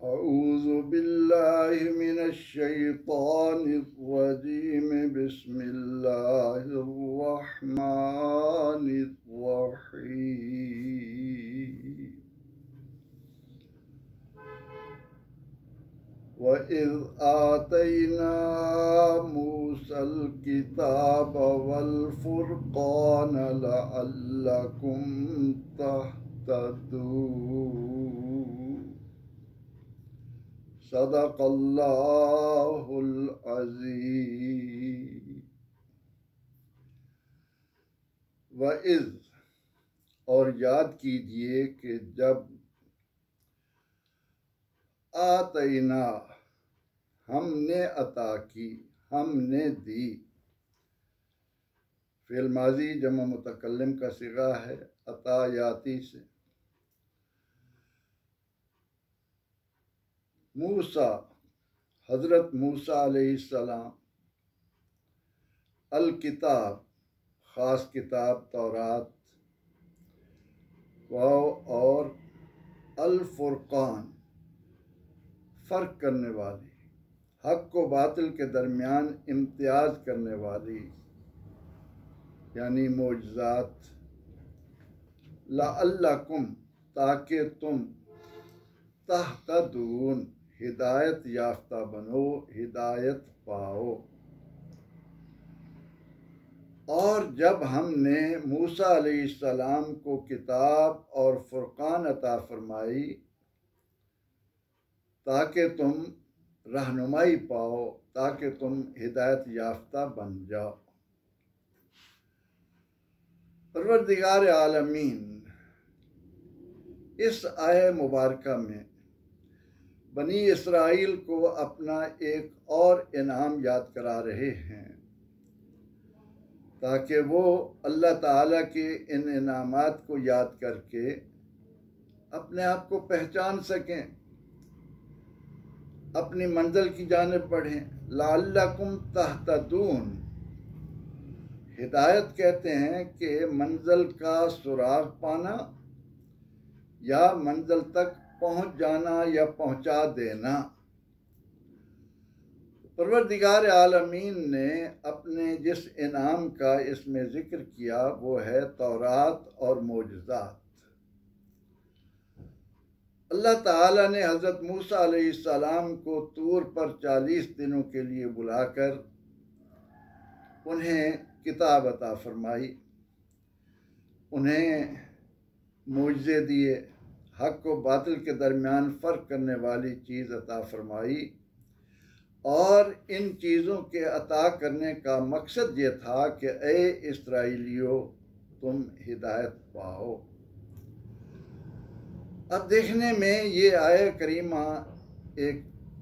أعوذ بالله من الشيطان الرجيم بسم الله الرحمن الرحيم وَإِذْ آتَيْنَا مُوسَى الْكِتَابَ وَالْفُرْقَانَ لَعَلَّكُمْ تَهْتَدُونَ صدق اللہ العظیم۔ وَإِذْ اور یاد کیجئے کہ جب آتینا ہم نے عطا کی، ہم نے دی، فعل ماضی جمع متکلم کا صیغہ ہے عطا یاتی سے، موسیٰ حضرت موسیٰ علیہ السلام، الکتاب خاص کتاب تورات، اور الفرقان فرق کرنے والی، حق و باطل کے درمیان امتیاز کرنے والی یعنی معجزات، لعلکم تاکہ تم تہتدون ہدایت یافتہ بنو، ہدایت پاؤ۔ اور جب ہم نے موسیٰ علیہ السلام کو کتاب اور فرقان عطا فرمائی تاکہ تم رہنمائی پاؤ، تاکہ تم ہدایت یافتہ بن جاؤ۔ پروردگار عالمین اس آیہ مبارکہ میں بنی اسرائیل کو اپنا ایک اور انعام یاد کرا رہے ہیں تاکہ وہ اللہ تعالیٰ کے ان انعامات کو یاد کر کے اپنے آپ کو پہچان سکیں، اپنی منزل کی جانب بڑھیں۔ لعلکم تہتدون، ہدایت کہتے ہیں کہ منزل کا سراغ پانا یا منزل تک پہنچ جانا یا پہنچا دینا۔ پروردگار عالمین نے اپنے جس انعام کا اس میں ذکر کیا وہ ہے تورات اور معجزات۔ اللہ تعالیٰ نے حضرت موسیٰ علیہ السلام کو طور پر 40 دنوں کے لیے بلا کر انہیں کتاب عطا فرمائی، انہیں معجزے دیے، حق و باطل کے درمیان فرق کرنے والی چیز عطا فرمائی، اور ان چیزوں کے عطا کرنے کا مقصد یہ تھا کہ اے اسرائیلیو تم ہدایت پاؤ۔ اب دیکھنے میں یہ آیہ کریمہ ایک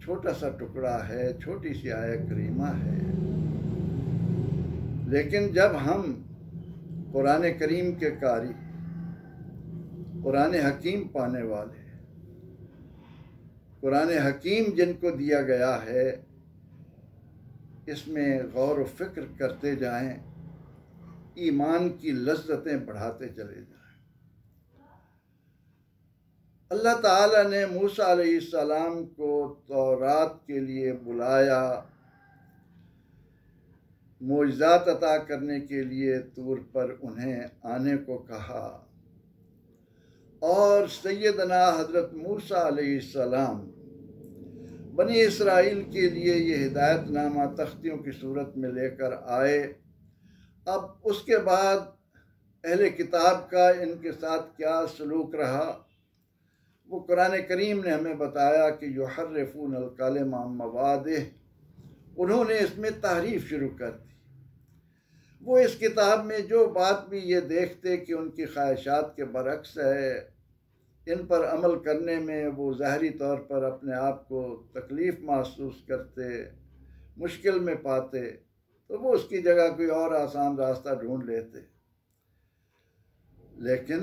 چھوٹا سا ٹکڑا ہے، چھوٹی سی آیہ کریمہ ہے، لیکن جب ہم قرآن کریم کے قاری، قرآن حکیم پانے والے، قرآن حکیم جن کو دیا گیا ہے، اس میں غور و فکر کرتے جائیں، ایمان کی لذتیں بڑھاتے چلے جائیں۔ اللہ تعالیٰ نے موسیٰ علیہ السلام کو تورات کے لیے بلایا، معجزات عطا کرنے کے لیے طور پر انہیں آنے کو کہا، اور سیدنا حضرت موسیٰ علیہ السلام بنی اسرائیل کے لیے یہ ہدایت نامہ تختیوں کی صورت میں لے کر آئے۔ اب اس کے بعد اہل کتاب کا ان کے ساتھ کیا سلوک رہا وہ قرآن کریم نے ہمیں بتایا کہ یحرفون الکلم عن مواضعہ، انہوں نے اس میں تحریف شروع کر دی۔ وہ اس کتاب میں جو بات بھی یہ دیکھتے کہ ان کی خواہشات کے برعکس ہے، ان پر عمل کرنے میں وہ ظاہری طور پر اپنے آپ کو تکلیف محسوس کرتے، مشکل میں پاتے، تو وہ اس کی جگہ کوئی اور آسان راستہ ڈھونڈ لیتے۔ لیکن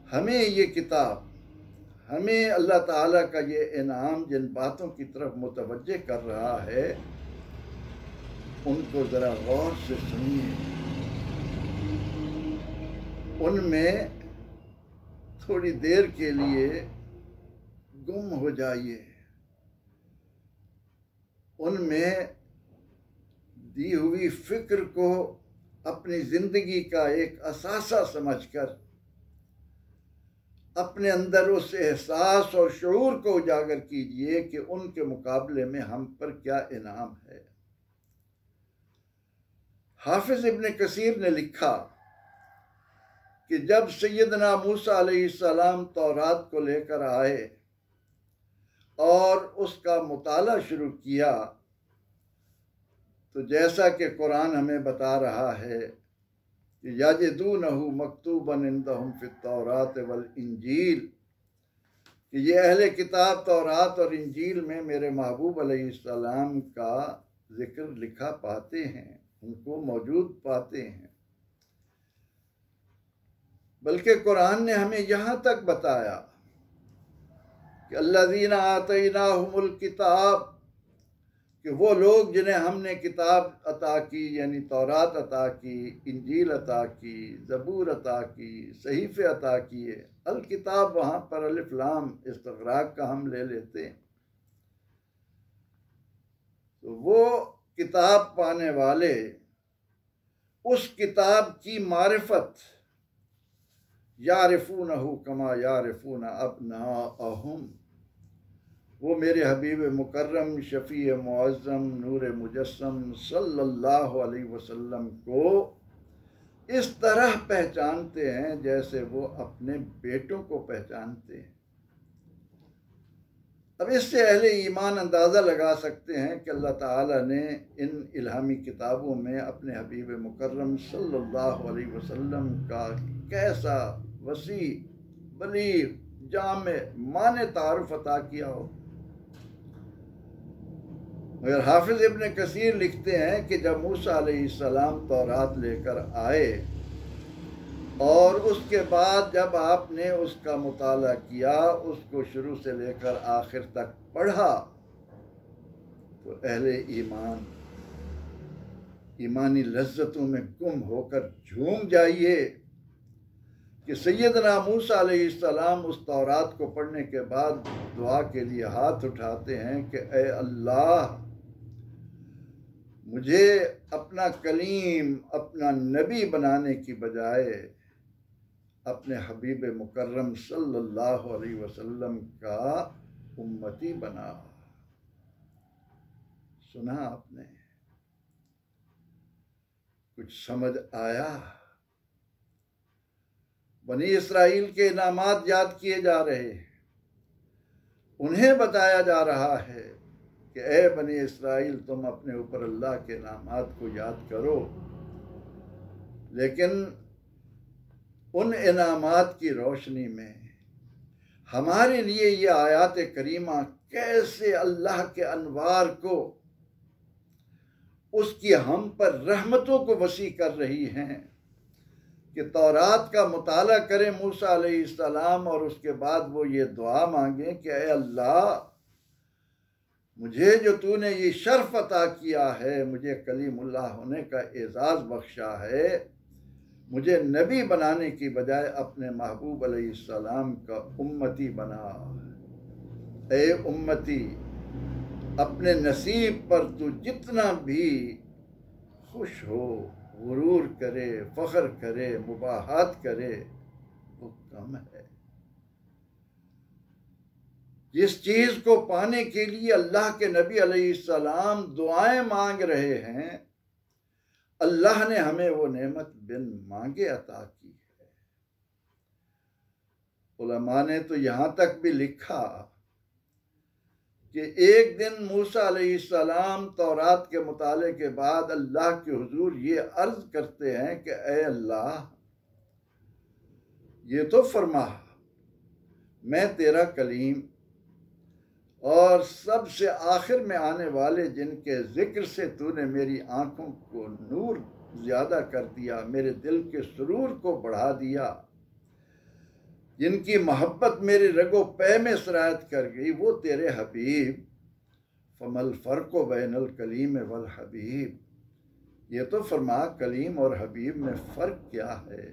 ہمیں یہ کتاب، ہمیں اللہ تعالیٰ کا یہ انعام جن باتوں کی طرف متوجہ کر رہا ہے ان کو ذرا غور سے سنیے، ان میں تھوڑی دیر کے لیے گم ہو جائیے، ان میں دی ہوئی فکر کو اپنی زندگی کا ایک اثاثہ سمجھ کر اپنے اندر اس احساس اور شعور کو اجاگر کیجئے کہ ان کے مقابلے میں ہم پر کیا انعام ہے۔ حافظ ابن کثیر نے لکھا کہ جب سیدنا موسیٰ علیہ السلام تورات کو لے کر آئے اور اس کا مطالعہ شروع کیا تو جیسا کہ قرآن ہمیں بتا رہا ہے کہ یجدونہ مکتوبا عندہم فی التوراۃ والانجیل، کہ یہ اہل کتاب تورات اور انجیل میں میرے محبوب علیہ السلام کا ذکر لکھا پاتے ہیں، ان کو موجود پاتے ہیں۔ بلکہ قرآن نے ہمیں یہاں تک بتایا کہ الذین آتیناہم الکتاب، کہ وہ لوگ جنہیں ہم نے کتاب عطا کی، یعنی تورات عطا کی، انجیل عطا کی، زبور عطا کی، صحیفے عطا کیے۔ الکتاب وہاں پر الف لام استغراق کا ہم لے لیتے ہیں، تو وہ کتاب پانے والے اس کتاب کی معرفت یعرفونہ کما یعرفون ابناءہم، وہ میرے حبیب مکرم شفیع معظم نور مجسم صلی اللہ علیہ وسلم کو اس طرح پہچانتے ہیں جیسے وہ اپنے بیٹوں کو پہچانتے ہیں۔ اب اس سے اہل ایمان اندازہ لگا سکتے ہیں کہ اللہ تعالیٰ نے ان الہامی کتابوں میں اپنے حبیب مکرم صلی اللہ علیہ وسلم کا کیسا وسیع بلیغ جامع معنی تعارف عطا کیا ہو۔ مگر حافظ ابن کثیر لکھتے ہیں کہ جب موسیٰ علیہ السلام تورات لے کر آئے اور اس کے بعد جب آپ نے اس کا مطالعہ کیا، اس کو شروع سے لے کر آخر تک پڑھا، تو اہل ایمان ایمانی لذتوں میں گم ہو کر جھوم جائیے کہ سیدنا موسیٰ علیہ السلام اس تورات کو پڑھنے کے بعد دعا کے لیے ہاتھ اٹھاتے ہیں کہ اے اللہ، مجھے اپنا کلیم، اپنا نبی بنانے کی بجائے اپنے حبیب مکرم صلی اللہ علیہ وسلم کا امتی بنا۔ سنا آپ نے؟ کچھ سمجھ آیا؟ بنی اسرائیل کے انعامات یاد کیے جا رہے ہیں، انہیں بتایا جا رہا ہے کہ اے بنی اسرائیل، تم اپنے اوپر اللہ کے انعامات کو یاد کرو، لیکن ان انعامات کی روشنی میں ہمارے لیے یہ آیات کریمہ کیسے اللہ کے انوار کو، اس کی ہم پر رحمتوں کو وسیع کر رہی ہیں کہ تورات کا مطالعہ کریں موسیٰ علیہ السلام اور اس کے بعد وہ یہ دعا مانگیں کہ اے اللہ، مجھے جو تو نے یہ شرف عطا کیا ہے، مجھے کلیم اللہ ہونے کا اعزاز بخشا ہے، مجھے نبی بنانے کی بجائے اپنے محبوب علیہ السلام کا امتی بنا۔ اے امتی، اپنے نصیب پر تو جتنا بھی خوش ہو، غرور کرے، فخر کرے، مباحات کرے، وہ کم ہے۔ جس چیز کو پانے کے لیے اللہ کے نبی علیہ السلام دعائیں مانگ رہے ہیں، اللہ نے ہمیں وہ نعمت بن مانگے عطا کی ہے۔ علماء نے تو یہاں تک بھی لکھا کہ ایک دن موسیٰ علیہ السلام تورات کے مطالعے کے بعد اللہ کے حضور یہ عرض کرتے ہیں کہ اے اللہ، یہ تو فرما میں تیرا کلیم اور سب سے آخر میں آنے والے جن کے ذکر سے تو نے میری آنکھوں کو نور زیادہ کر دیا، میرے دل کے سرور کو بڑھا دیا، جن کی محبت میرے رگ و پے میں سرایت کر گئی، وہ تیرے حبیب۔ فَمَا الْفَرْقُ بَيْنَ الْكَلِيمِ وَالْحَبِيبِ، یہ تو فرما کلیم اور حبیب میں فرق کیا ہے؟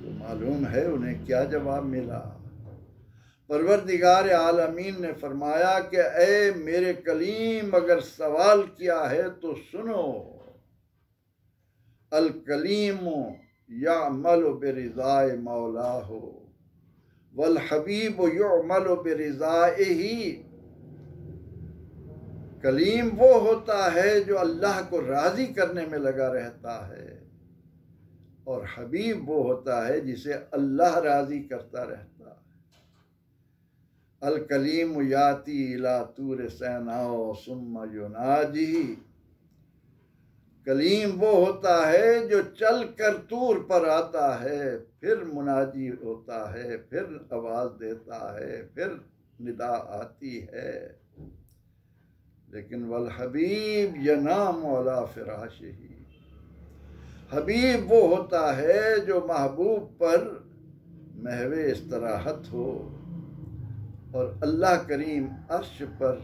تو معلوم ہے انہیں کیا جواب ملا۔ پروردگار عالمین نے فرمایا کہ اے میرے کلیم اگر سوال کیا ہے تو سنو، الکلیم یعمل برضائے مولاہ والحبیب یعمل برضائہ۔ کلیم وہ ہوتا ہے جو اللہ کو راضی کرنے میں لگا رہتا ہے، اور حبیب وہ ہوتا ہے جسے اللہ راضی کرتا رہتا ہے۔ الکلیم یاتی الی طور سینا ثم یناجی۔ کلیم وہ ہوتا ہے جو چل کر طور پر آتا ہے، پھر مناجی ہوتا ہے، پھر آواز دیتا ہے، پھر ندا آتی ہے۔ لیکن والحبیب ینام علی فراشہ، حبیب وہ ہوتا ہے جو محبوب پر محو استراحت ہو، اور اللہ کریم عرش پر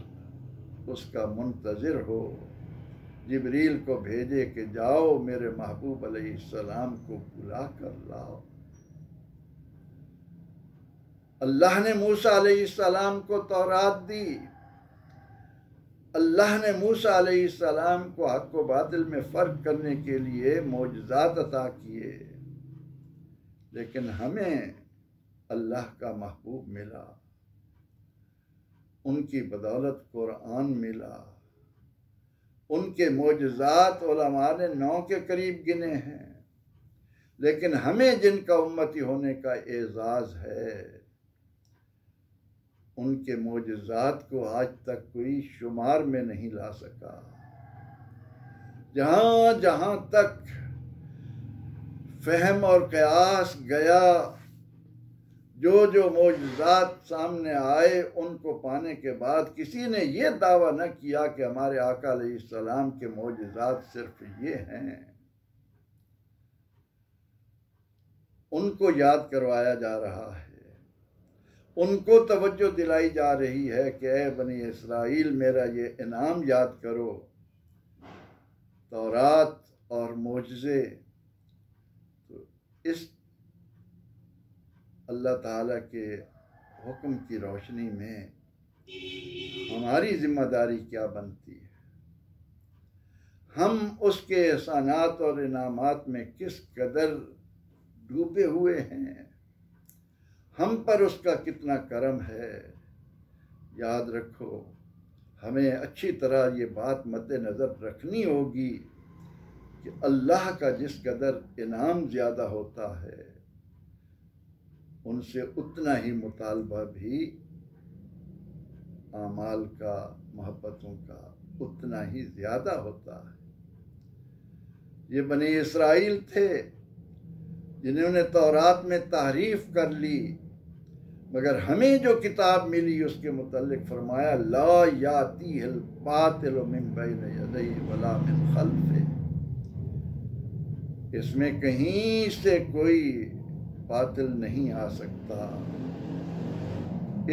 اس کا منتظر ہو، جبریل کو بھیجے کہ جاؤ میرے محبوب علیہ السلام کو بلا کر لاؤ۔ اللہ نے موسیٰ علیہ السلام کو تورات دی، اللہ نے موسیٰ علیہ السلام کو حق و باطل میں فرق کرنے کے لیے معجزات عطا کیے، لیکن ہمیں اللہ کا محبوب ملا، ان کی بدولت قرآن ملا، ان کے معجزات علماء نے 9 کے قریب گنے ہیں، لیکن ہمیں جن کا امتی ہونے کا اعزاز ہے ان کے معجزات کو آج تک کوئی شمار میں نہیں لا سکا۔ جہاں جہاں تک فہم اور قیاس گیا، جو جو معجزات سامنے آئے ان کو پانے کے بعد کسی نے یہ دعویٰ نہ کیا کہ ہمارے آقا علیہ السلام کے معجزات صرف یہ ہیں۔ ان کو یاد کروایا جا رہا ہے، ان کو توجہ دلائی جا رہی ہے کہ اے بنی اسرائیل میرا یہ انعام یاد کرو، تورات اور معجزے۔ تو اس اللہ تعالیٰ کے حکم کی روشنی میں ہماری ذمہ داری کیا بنتی ہے؟ ہم اس کے احسانات اور انعامات میں کس قدر ڈوبے ہوئے ہیں، ہم پر اس کا کتنا کرم ہے۔ یاد رکھو، ہمیں اچھی طرح یہ بات مد نظر رکھنی ہوگی کہ اللہ کا جس قدر انعام زیادہ ہوتا ہے ان سے اتنا ہی مطالبہ بھی اعمال کا، محبتوں کا اتنا ہی زیادہ ہوتا ہے۔ یہ بنی اسرائیل تھے جنہوں نے تورات میں تحریف کر لی، مگر ہمیں جو کتاب ملی اس کے متعلق فرمایا لا یاتیہ الباطل من بین یدیہ ولا من خلفہ، اس میں کہیں سے کوئی باطل نہیں آ سکتا،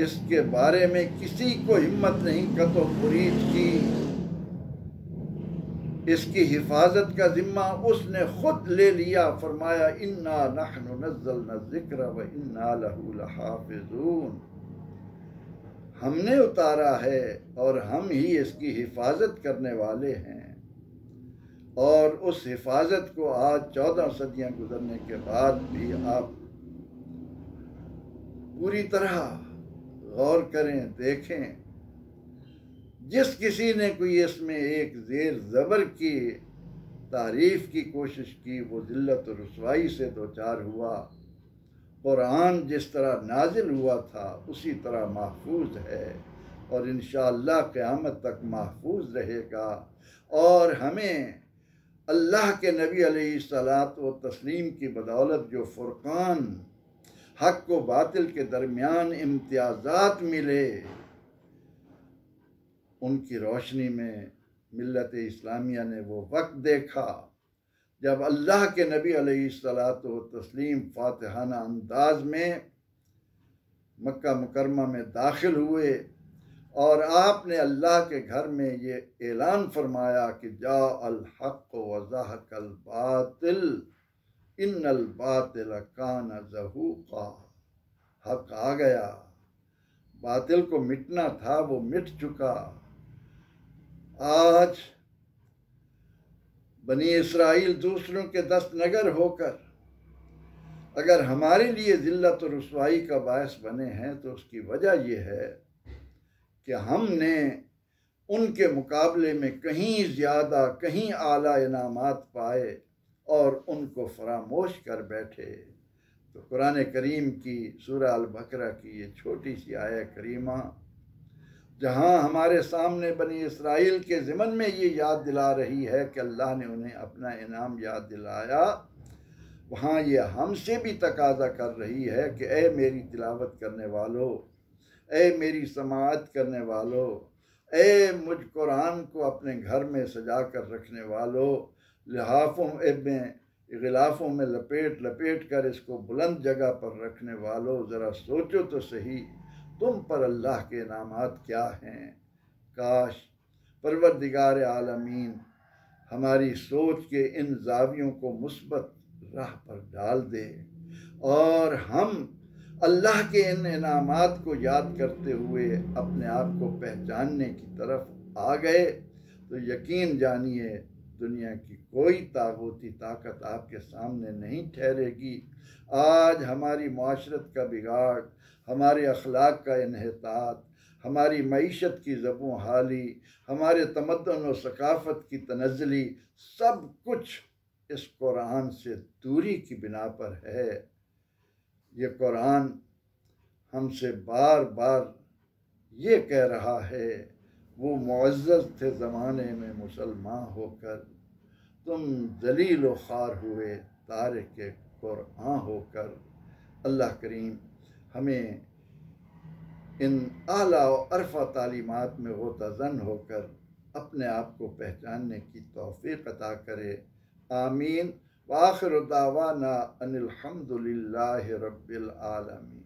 اس کے بارے میں کسی کو ہمت نہیں قط و مرید کی، اس کی حفاظت کا ذمہ اس نے خود لے لیا۔ فرمایا انا نحن نزلنا الذکر وانا لہ لحافظون، ہم نے اتارا ہے اور ہم ہی اس کی حفاظت کرنے والے ہیں۔ اور اس حفاظت کو آج 14 صدیاں گزرنے کے بعد بھی آپ پوری طرح غور کریں، دیکھیں، جس کسی نے کوئی اس میں ایک زیر زبر کی تعریف کی کوشش کی وہ ذلت و رسوائی سے دوچار ہوا۔ قرآن جس طرح نازل ہوا تھا اسی طرح محفوظ ہے، اور انشاءاللہ قیامت تک محفوظ رہے گا، اور ہمیں اللہ کے نبی علیہ الصلاۃ والتسلیم کی بدولت جو فرقان حق و باطل کے درمیان امتیازات ملے، ان کی روشنی میں ملت اسلامیہ نے وہ وقت دیکھا جب اللہ کے نبی علیہ الصلاۃ والتسلیم فاتحانہ انداز میں مکہ مکرمہ میں داخل ہوئے، اور آپ نے اللہ کے گھر میں یہ اعلان فرمایا کہ جاء الحق وزہق الباطل ان الباطل کان زہوقا، حق آ گیا باطل کو مٹنا تھا وہ مٹ چکا۔ آج بنی اسرائیل دوسروں کے دست نگر ہو کر اگر ہمارے لیے ذلت و رسوائی کا باعث بنے ہیں تو اس کی وجہ یہ ہے کہ ہم نے ان کے مقابلے میں کہیں زیادہ کہیں اعلیٰ انعامات پائے اور ان کو فراموش کر بیٹھے۔ تو قرآن کریم کی سورہ البقرہ کی یہ چھوٹی سی آیہ کریمہ جہاں ہمارے سامنے بنی اسرائیل کے ضمن میں یہ یاد دلا رہی ہے کہ اللہ نے انہیں اپنا انعام یاد دلایا، وہاں یہ ہم سے بھی تقاضا کر رہی ہے کہ اے میری تلاوت کرنے والو، اے میری سماعت کرنے والو، اے مجھ قرآن کو اپنے گھر میں سجا کر رکھنے والو، غلافوں میں لپیٹ کر اس کو بلند جگہ پر رکھنے والو، ذرا سوچو تو صحیح تم پر اللہ کے انعامات کیا ہیں۔ کاش پروردگار عالمین ہماری سوچ کے ان زاویوں کو مثبت راہ پر ڈال دے اور ہم اللہ کے ان انعامات کو یاد کرتے ہوئے اپنے آپ کو پہچاننے کی طرف آ گئے تو یقین جانیے دنیا کی کوئی طاغوتی طاقت آپ کے سامنے نہیں ٹھہرے گی۔ آج ہماری معاشرت کا بگاڑ، ہمارے اخلاق کا انحطاط، ہماری معیشت کی زبوں حالی، ہمارے تمدن و ثقافت کی تنزلی، سب کچھ اس قرآن سے دوری کی بنا پر ہے۔ یہ قرآن ہم سے بار بار یہ کہہ رہا ہے، وہ معزز تھے زمانے میں مسلمان ہو کر، تم ذلیل و خوار ہوئے تارک قرآن ہو کر۔ اللہ کریم ہمیں ان اعلیٰ و عرفہ تعلیمات میں غوطہ ہو کر اپنے آپ کو پہچاننے کی توفیق عطا کرے۔ آمین۔ وآخر دعوانا ان الحمد للہ رب العالمین۔